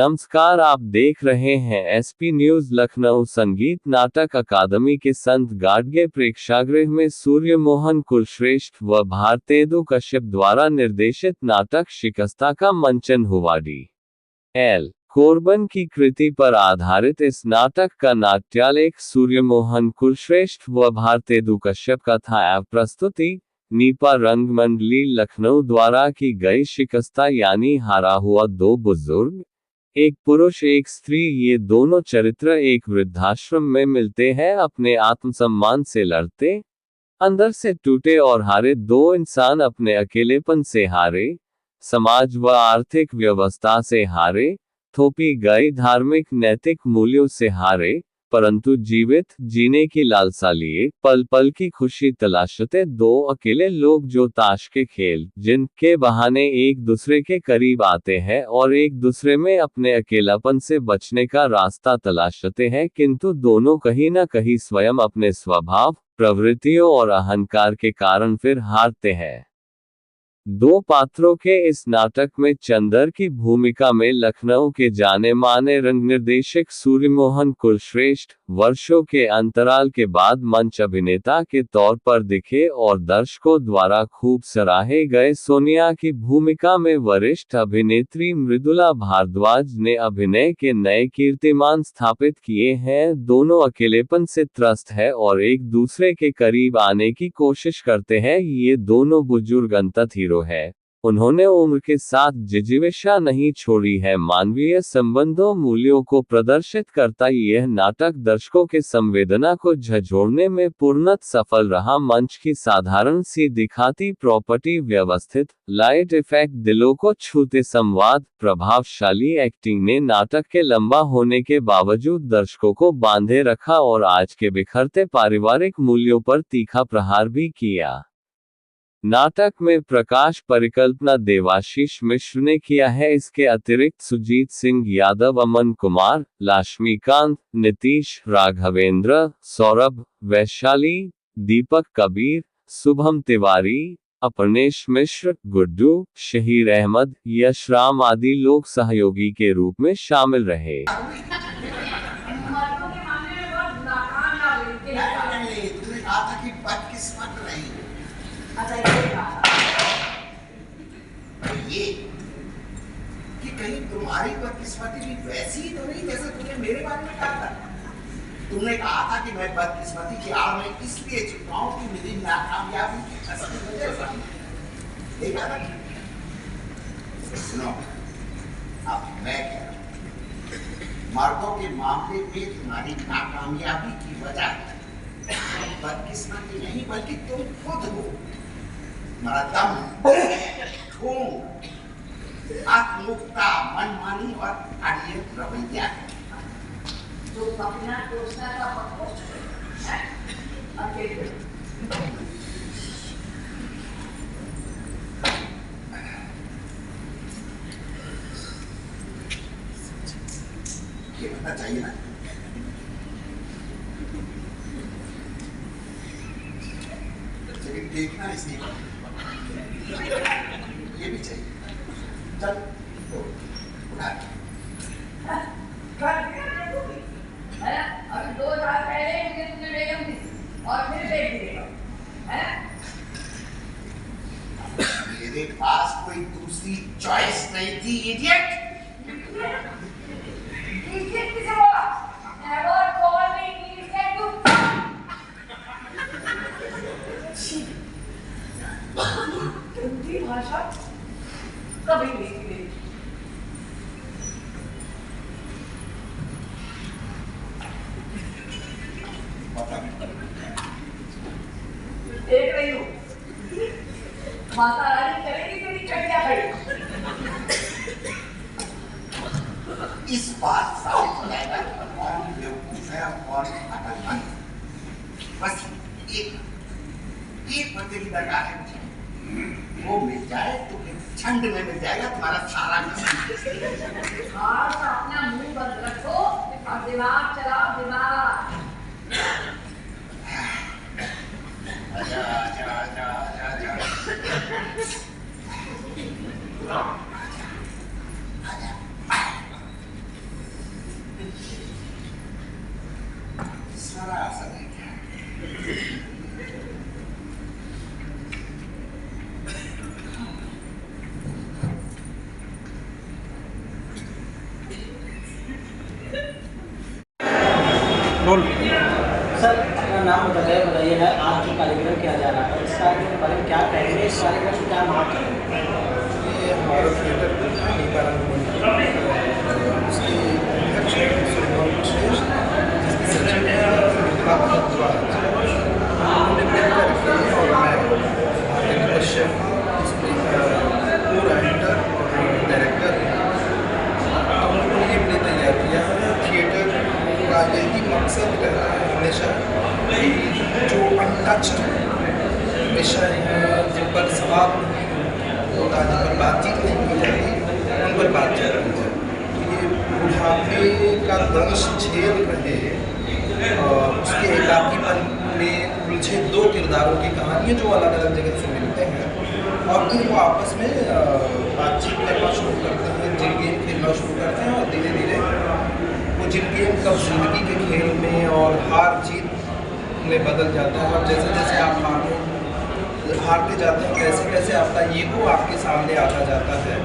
नमस्कार, आप देख रहे हैं एसपी न्यूज लखनऊ। संगीत नाटक अकादमी के संत गाडगे प्रेक्षागृह में सूर्य मोहन कुलश्रेष्ठ व भारतेदु कश्यप द्वारा निर्देशित नाटक शिकस्ता का मंचन हुआ। डी.एल. कोरबन की कृति पर आधारित इस नाटक का नाट्यालेख सूर्य मोहन कुलश्रेष्ठ व भारतेदु कश्यप का था। प्रस्तुति नीपा रंगमंडली लखनऊ द्वारा की गई। शिकस्ता यानी हारा हुआ दो बुजुर्ग, एक पुरुष एक स्त्री, ये दोनों चरित्र एक वृद्धाश्रम में मिलते हैं। अपने आत्मसम्मान से लड़ते, अंदर से टूटे और हारे दो इंसान अपने अकेलेपन से हारे, समाज व आर्थिक व्यवस्था से हारे, थोपी गई धार्मिक नैतिक मूल्यों से हारे, परंतु जीवित जीने की लालसा लिए पल पल की खुशी तलाशते दो अकेले लोग, जो ताश के खेल जिनके बहाने एक दूसरे के करीब आते हैं और एक दूसरे में अपने अकेलापन से बचने का रास्ता तलाशते हैं, किंतु दोनों कहीं न कहीं स्वयं अपने स्वभाव, प्रवृत्तियों और अहंकार के कारण फिर हारते हैं। दो पात्रों के इस नाटक में चंदर की भूमिका में लखनऊ के जाने माने रंग निर्देशक सूर्य मोहन कुलश्रेष्ठ वर्षों के अंतराल के बाद मंच अभिनेता के तौर पर दिखे और दर्शकों द्वारा खूब सराहे गए। सोनिया की भूमिका में वरिष्ठ अभिनेत्री मृदुला भारद्वाज ने अभिनय के नए कीर्तिमान स्थापित किए हैं। दोनों अकेलेपन से त्रस्त है और एक दूसरे के करीब आने की कोशिश करते हैं। ये दोनों बुजुर्ग अंततः हीरो है। उन्होंने उम्र के साथ जिजीविषा नहीं छोड़ी है। मानवीय संबंधों मूल्यों को प्रदर्शित करता यह नाटक दर्शकों के संवेदना को झंझोड़ने में पूर्णतः सफल रहा। मंच की साधारण सी दिखाती प्रॉपर्टी, व्यवस्थित लाइट इफेक्ट, दिलों को छूते संवाद, प्रभावशाली एक्टिंग ने नाटक के लंबा होने के बावजूद दर्शकों को बांधे रखा और आज के बिखरते पारिवारिक मूल्यों पर तीखा प्रहार भी किया। नाटक में प्रकाश परिकल्पना देवाशीष मिश्र ने किया है। इसके अतिरिक्त सुजीत सिंह यादव, अमन कुमार, लाश्मीकांत, नीतीश, राघवेंद्र, सौरभ, वैशाली, दीपक कबीर, शुभम तिवारी, अपनेश मिश्र, गुड्डू, शहीर अहमद, यश राम आदि लोग सहयोगी के रूप में शामिल रहे। ये कि कहीं तुम्हारी बदकिस्मती भी वैसी ही तो नहीं जैसे तुमने मेरे बारे में कहा था। तुमने कहा था कि मैं बदकिस्मती की आड़ में इसलिए छुपा हूं कि मेरी नाकामयाबी की कसम देखा था। सुनो, अब मैं कह रहा हूं, मर्दों के मामले में तुम्हारी नाकामयाबी की वजह बदकिस्मती नहीं बल्कि तुम खुद हो। तुम्हारा दम, खून, आत्ममुक्ता, मनमानी और अड़ियल रवैया है। जो अपना दोस्ता का पक्ष है, अकेले ये पता चाहिए ना। लेकिन देखना इसकी ये भी चाहिए। चल उठा। अभी 2 साल पहले मुझे तुमने बेगम थी और फिर देख दिए है। मेरे पास कोई दूसरी चॉइस नहीं थी, इडियट। इडियट किसे बोला? Never call me idiot to Hindi भाषा कभी नहीं मिली। देख रही हूँ माता रानी करेगी तेरी चढ़िया खड़ी। इस बात साबित हो जाएगा कौन बेवकूफ है और कौन अकलमंद। बस एक बंदे की दरकार है मुझे, वो मिल जाए तो फिर छंद में मिल जाएगा तुम्हारा सारा। अपना मुंह बंद रखो और दिमाग चलाओ, दिमाग। आजा आजा आजा आजा आजा। सर अपना नाम बताइएगा, आज जो कार्यक्रम किया जा रहा है इस कार्यक्रम के बारे में क्या कहेंगे, इस कार्यक्रम में क्या महत्व है? ये हमारा थिएटर उसकी अध्यक्ष श्री मोहन श्रेष्ठ, जिसकी सचिव है उन्होंने मिलकर के और मैं कश्यप को राइटर और डायरेक्टर हम लोगों ने ये प्ले तैयार किया है। थिएटर का यही मकसद रहा है हमेशा जो अनटच्ड विषय हैं, जिन पर सवाल होता है, जिन पर बातचीत नहीं की जाती, उन पर बातचीत की जाए। तो ये बुढ़ापे का दंश झेल रहे उसके एकाकीपन में उलझे दो किरदारों की कहानियाँ जो अलग अलग जगह से मिलते हैं और फिर वो आपस में बातचीत करना शुरू करते हैं, जिन गेम खेलना शुरू करते हैं और धीरे धीरे वो जिन गेम कब जिंदगी के खेल में और हार जीत में बदल जाता है। और जैसे जैसे आप हारते जाते हैं कैसे कैसे आपका ईगो आपके सामने आता जाता है,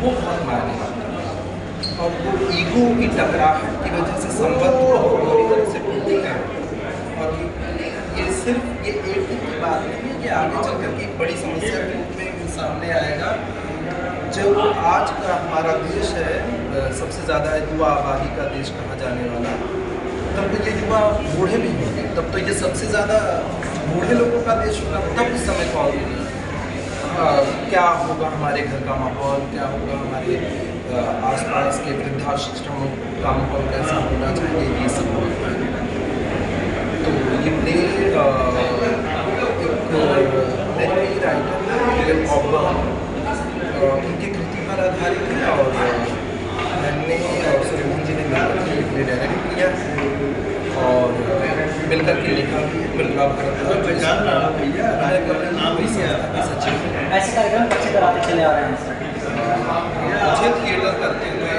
वो बहुत मायने रखता है। और वो ईगो की टकराहट की वजह से संबंध बहुत बुरी तरह से टूटते हैं। और ये सिर्फ ये एक दिन की बात नहीं है, ये आगे चल कर के एक बड़ी समस्या के रूप में सामने आएगा। जब आज का हमारा देश है सबसे ज़्यादा युवा आबादी का देश कहा जाने वाला, तब तो ये युवा बूढ़े भी होंगे, तब तो ये सबसे ज़्यादा बूढ़े लोगों का देश होगा। तब इस समय कौन क्या होगा, हमारे घर का माहौल क्या होगा, हमारे आसपास के वृद्धाश्रमों का माहौल कैसा होना चाहिए, ये सब होगा। तो ये प्ले एक राइटर उनकी कृति पर आधारित है और मैंने और सुरेमन जी ने मिलकर के प्ले डायरेक्ट किया और मिलकर के लिखा भी, मिलकर ऐसे कार्यक्रम कच्चे कराते चले आ रहे हैं सर? मुझे थिएटर करते हुए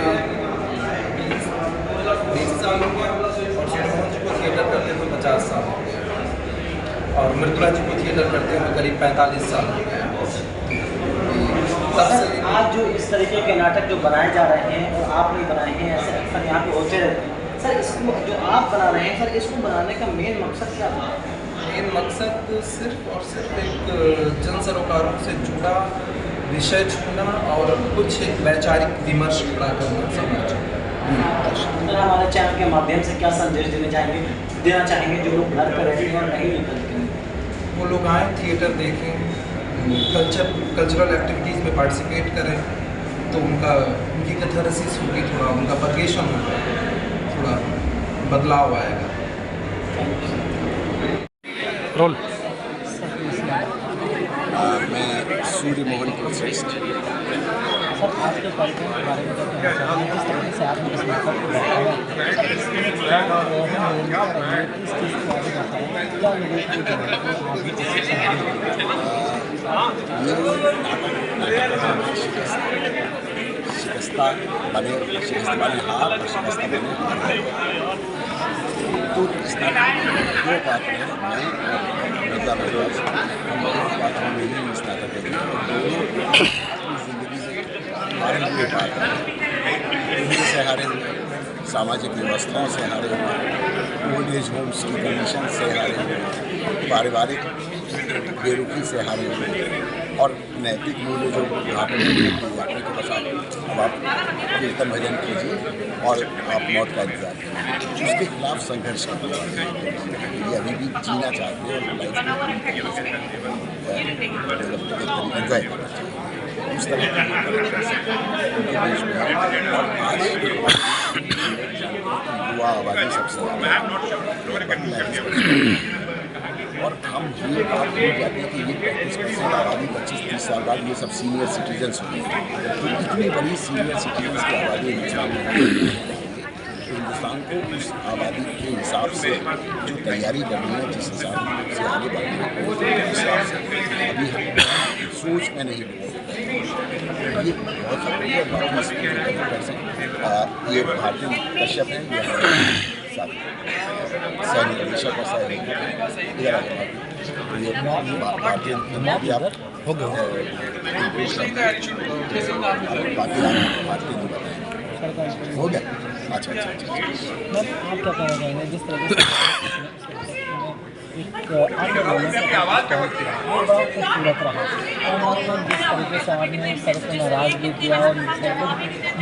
20 साल हो गया और सुरेमन जी को थिएटर करते हुए 50 साल हो गया और मृदुला जी को थिएटर करते हुए करीब 45 साल हो गया। सर आज जो इस तरीके के नाटक जो बनाए जा रहे हैं और आप नहीं बनाए हैं, ऐसे अक्सर यहाँ पे होते रहते हैं सर, इसको जो आप बना रहे हैं सर, इसको बनाने का मेन मकसद क्या था? मेन मकसद सिर्फ और सिर्फ एक जन सरोकारों से जुड़ा विषय चुनना और कुछ एक वैचारिक विमर्श खड़ा करना समाज सर हमारे चैनल के माध्यम से क्या संदेश देना चाहेंगे जो लोग घर पर रहते हैं और नहीं निकलते हैं? वो लोग आए, थिएटर देखें, कल्चरल एक्टिविटीज़ में पार्टिसिपेट करें, तो उनकी कैथारसिस होगी, थोड़ा उनका परगेशन होगा, थोड़ा बदलाव आएगा। रोल मैं सूर्य मोहन कुलश्रेष्ठ। सर आज के कार्यक्रम के बारे में जिस तरीके से आपने इस नाटक को बताया, किस चीज़ को आगे बताया, क्या लोगों को शिकस्ता बने, शिकस्त बने हार और शिकस्ता बने हार। तो इस नाटक में दो पात्र हैं, मैं और मृदा भरद्वाज। हम दोनों पात्रों में ही इस नाटक में दोनों अपनी जिंदगी में हारे हुए पात्र हैं, उन्हीं से हारे हुए, सामाजिक व्यवस्थाओं से हारे हुए, ओल्ड एज होम्स की कंडीशन से हारे हुए, पारिवारिक बेरुखी से हारे हुए और नैतिक मूल्य जो बुढ़ापे के पश्चात अब आप कीर्तन भजन कीजिए और आप मौत का इंतजार करें, उसके खिलाफ संघर्ष करने वाले ये अभी भी जीना चाहते हैं और लाइफ को एंजॉय करना चाहिए, उस तरह उनके देश में। और आज युवा आबादी सबसे और हम ये बात भूल जाते हैं कि ये 35% आबादी 25-30 साल बाद ये सब सीनियर सिटीजन्स होंगे। तो इतनी बड़ी सीनियर सिटीजन्स की आबादी हिंदुस्तान में हिंदुस्तान को उस आबादी के हिसाब से जो तैयारी करनी है, जिस हिसाब से आगे बढ़ना है, उस हिसाब से अभी हम सोच में नहीं डूबे। ये बहुत ज़रूरी है। बाकी ये भारतीय कश्यप हैं, ये सह निर्देशक और सह इधर ये भारतीय हो गया हो गया। अच्छा अच्छा अच्छा मैम आप क्या कहना चाहेंगे जिस तरह से एक आगे बढ़ने का वो बड़ा खूबसूरत रहा और जिस तरीके से आपने सर को नाराज़ भी किया और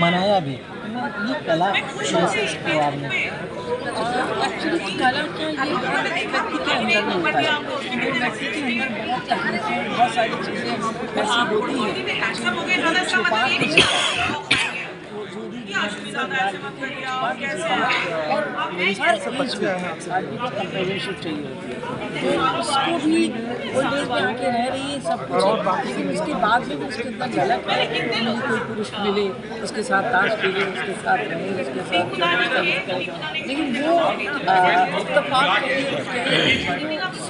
मनाया भी, ये कला कैसे इसको आपने एक्चुअली कला का ये हर व्यक्ति के अंदर में होता है। वो व्यक्ति के अंदर बहुत तकलीफें, बहुत सारी चीज़ें ऐसी होती हैं जो छुपा के वो जो भी और हर एज में आदमी को कंपेनियनशिप चाहिए होती है, तो उसको भी वो लेके आके रह रही है सब कुछ, लेकिन उसके बाद भी उसके अंदर झलक है कि मुझे कोई पुरुष मिले, उसके साथ ताश खेले, उसके साथ रहे, उसके साथ लेकिन वो इत्तेफाक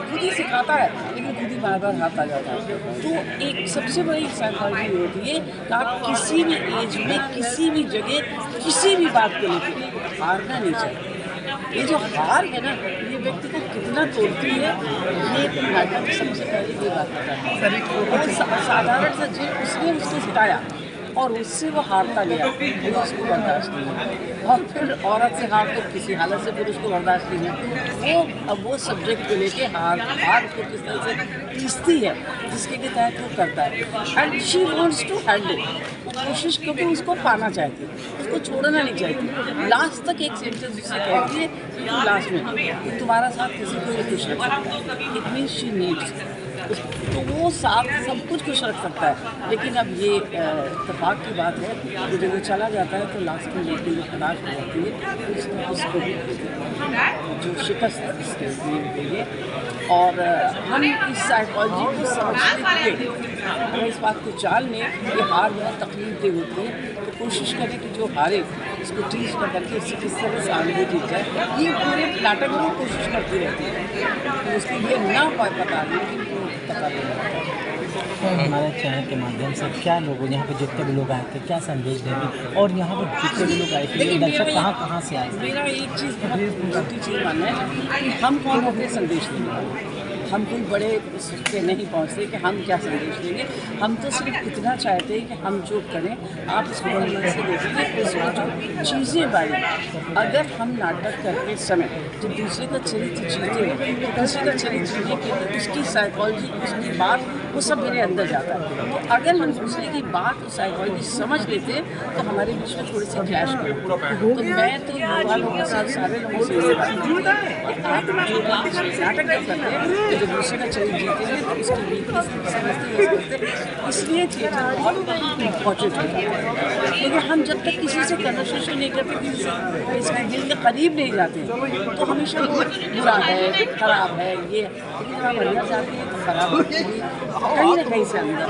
खुद ही सिखाता है, लेकिन खुद ही बार बार हाथ आ जाता है। तो एक सबसे बड़ी साइकोलॉजी होती है कि आप किसी भी एज में किसी भी जगह किसी भी बात को लेकर हारना नहीं चाहिए। ये जो हार है ना, ये व्यक्ति को कितना तोड़ती है, ये नाटक सबसे पहले ये बात बताता है। साधारण सा जी उसने उसको सिखाया और उससे वो हारता गया, फिर उसको बर्दाश्त नहीं है, और फिर औरत से हार तो किसी हालत से फिर उसको बर्दाश्त नहीं है। वो अब वो सब्जेक्ट को लेके हार उसको किस तरह से पीसती है, जिसके के तहत वो करता है, and she wants to handle, कोशिश क्योंकि उसको पाना चाहती है, उसको छोड़ना नहीं चाहती। लास्ट तक एक सेंटेंस उससे कहती है लास्ट में कि तुम्हारा साथ किसी को भी खुश रख सकता है, इट मीन्स शी नीड्स, तो वो साथ सब कुछ खुश रख सकता है। लेकिन अब ये इत्तेफाक की बात है कि जब वो चला जाता है तो लास्ट में लड़की जो तलाश हो जाती है उसको भी जो शिकस्त इसके लिए, और हम इस साइकोलॉजी को समझते हुए अगर इस बात को जान लें कि हार बहुत तकलीफदेह होती है, तो कोशिश करें कि जो हारे उसको टीच कर करके उससे किस तरह से आगे जीत जाए। ये पूरे नाटक में कोशिश करती रहती है कि उसको ये ना पता लेकिन हमारे चैनल के माध्यम से क्या लोगों यहाँ पे जितने भी लोग आए थे क्या संदेश देंगे, और यहाँ पे जितने भी लोग आए थे दर्शक कहाँ से आए? मेरा एक चीज़ बहुत छोटी चीज़ मानना है कि हम कौन होकर संदेश देने वाले, हम कोई बड़े पे नहीं पहुँचते कि हम क्या संदेश देंगे। हम तो सिर्फ इतना चाहते हैं कि हम जो करें आप इसको मन से देखिए, उसमें जो चीज़ें बारी अगर हम नाटक करते समय जो दूसरे का चरित्र जीते हैं, तो दूसरे का चरित्र जीने के लिए उसकी साइकोलॉजी, उसकी बात, वो सब मेरे अंदर जाता है। तो अगर हम दूसरे की बात और साइकोलॉजी समझ लेते हैं तो हमारे बीच में थोड़ी सी क्लैश हो। तो मैं तो युवा लोगों के साथ सारे लोगों से ये बात करती हूँ, आप जो नाटक जब करते हैं तो दूसरे का चरित्र जीते हैं तो उसकी वीकनेस समझते, इसलिए थिएटर बहुत इम्पॉर्टेंट हो जाता है। क्योंकि हम जब तक किसी से कन्वर्सेशन नहीं करते, किसी से इसके दिल के करीब नहीं जाते, तो हमेशा बुरा है, खराब है ये, लेकिन जब आप अंदर जाते हैं तो खराब होती है कहीं ना कहीं से अंदर।